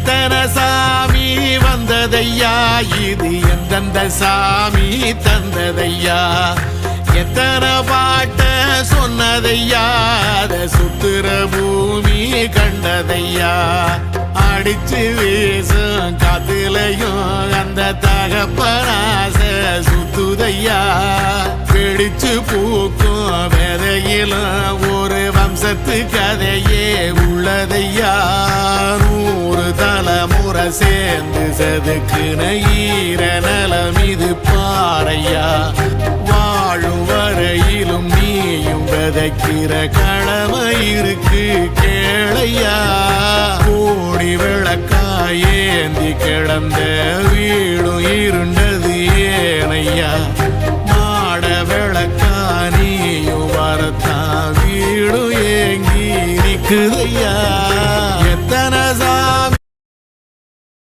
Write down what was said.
எத்தனை சாமி வந்ததையா, இது எந்தெந்த சாமி தந்ததையா, எத்தனை பாட்ட சொன்னதையா, அத சுத்துற பூமி கண்டதையா, அடிச்சு வீசும் காத்துலையும் அந்த தகப்பனாச சுத்துதையா, பிடிச்சு பூக்கும் விதையிலும் ஒரு வம்சத்து கதையே உள்ளதையா, 100 தலைமுறை சேர்ந்து செதுக்குன ஈர நலம் இது பாறையா, வாழும் வரையிலும் நீயும் விதைக்கிற கடமை இருக்கு கேளையா, கோடி விளக்காயேந்தி கிடந்த வீடும் இருண்டது ஏனையா, மாட விளக்கா நீயும் வரத்தான் வீடும் ஏங்கி நிக்குதையா.